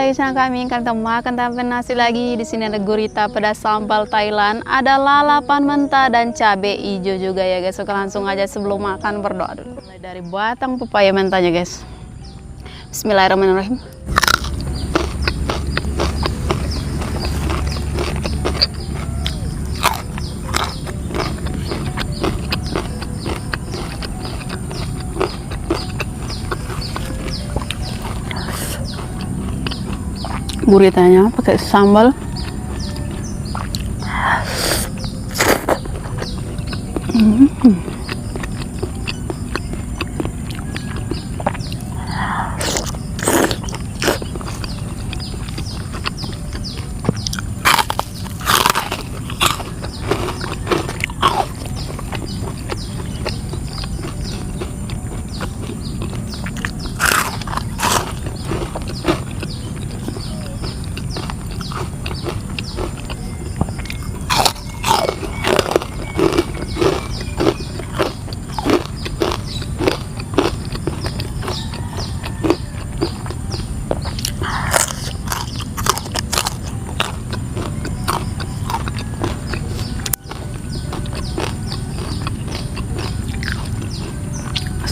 guys, yang kami ingin kita makan tanpa nasi lagi. Di sini ada gurita pedas sambal Thailand, ada lalapan mentah dan cabai hijau juga ya guys. Oke, langsung aja sebelum makan berdoa dulu. Mulai dari batang pepaya mentahnya guys. Bismillahirrahmanirrahim. Guritanya pakai sambal.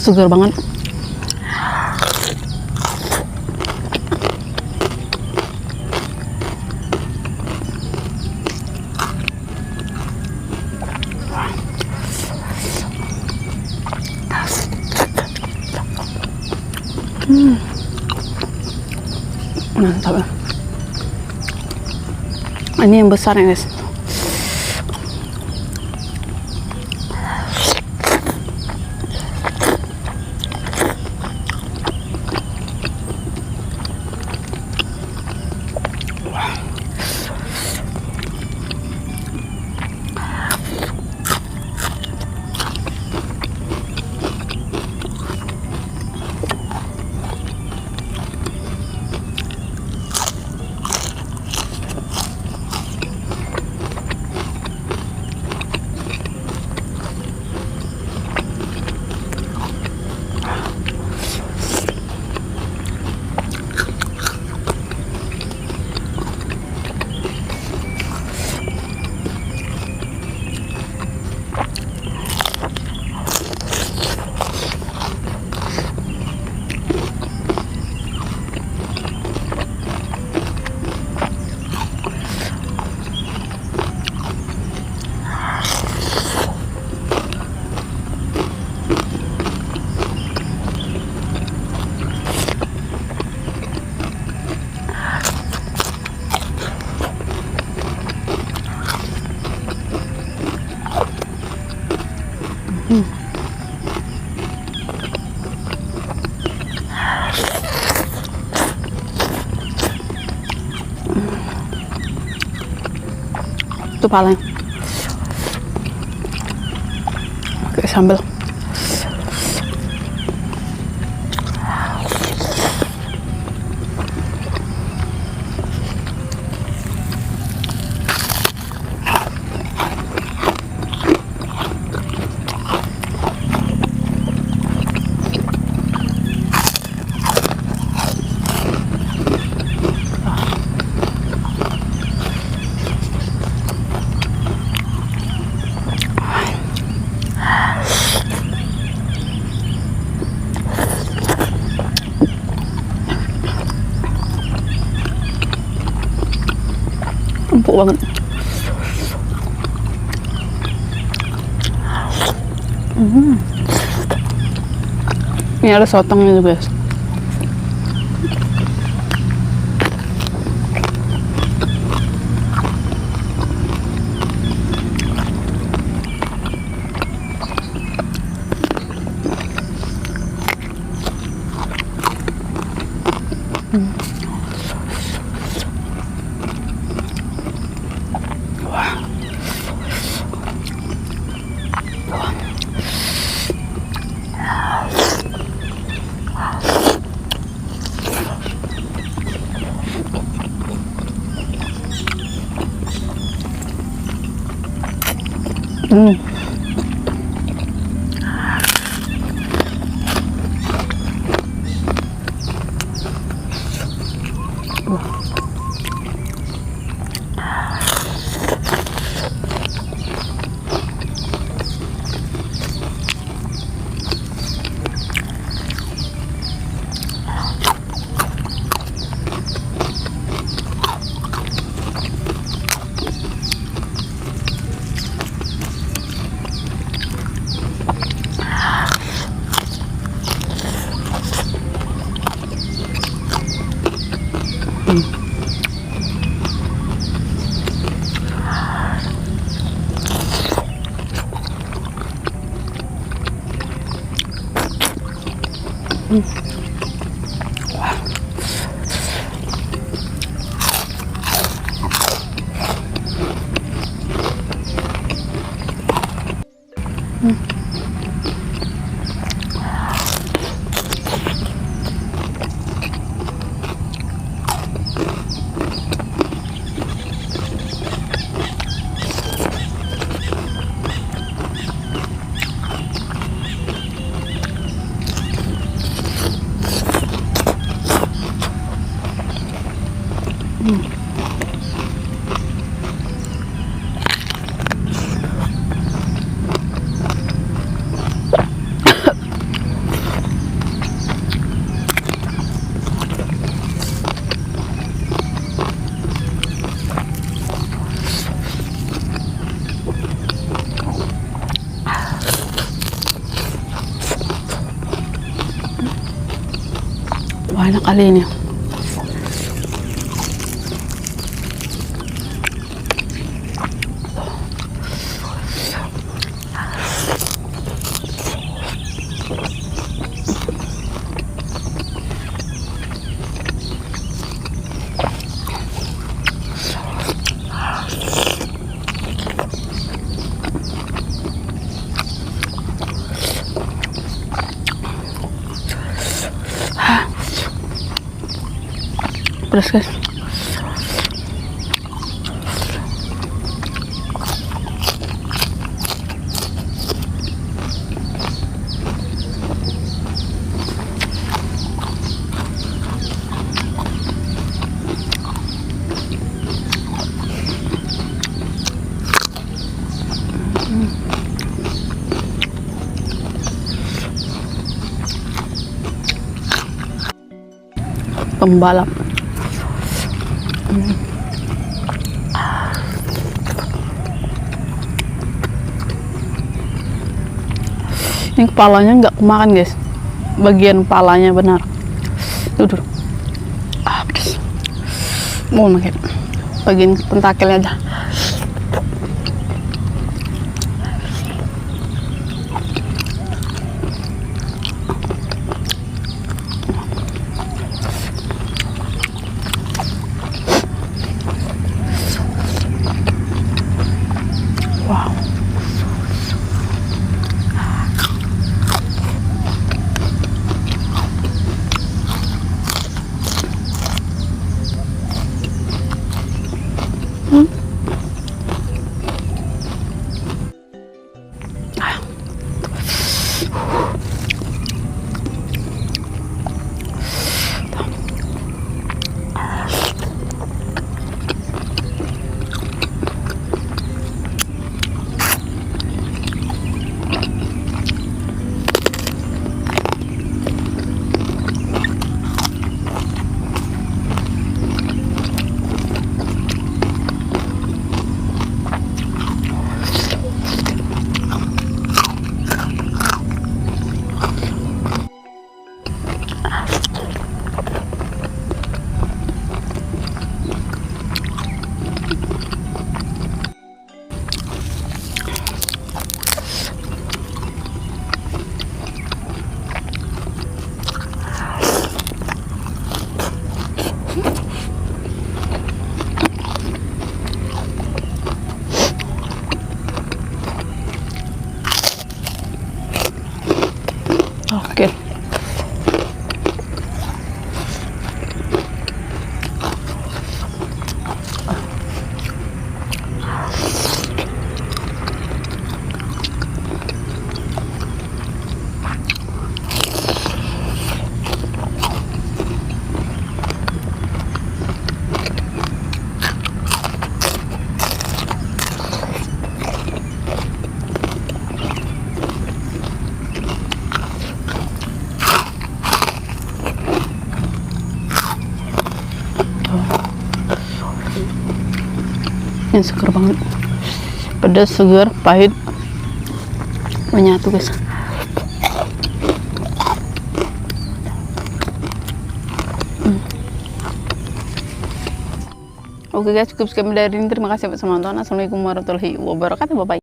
Segar banget. Mantap. Ini yang besar ya guys. Itu paling pakai sambal. Empuk banget. Ini ada sotongnya juga guys. Wah. Banyak kali ini. Pedas guys. Pembalap. Ini kepalanya nggak kemakan guys, bagian kepalanya benar. Tuh, pedas. Mau makan bagian tentakelnya aja. Wow. Oke. Ini seger banget, pedas, segar, pahit, menyatu guys. Oke guys, cukup sekian dari ini. Terima kasih buat semua nonton. Assalamualaikum warahmatullahi wabarakatuh. Bye bye.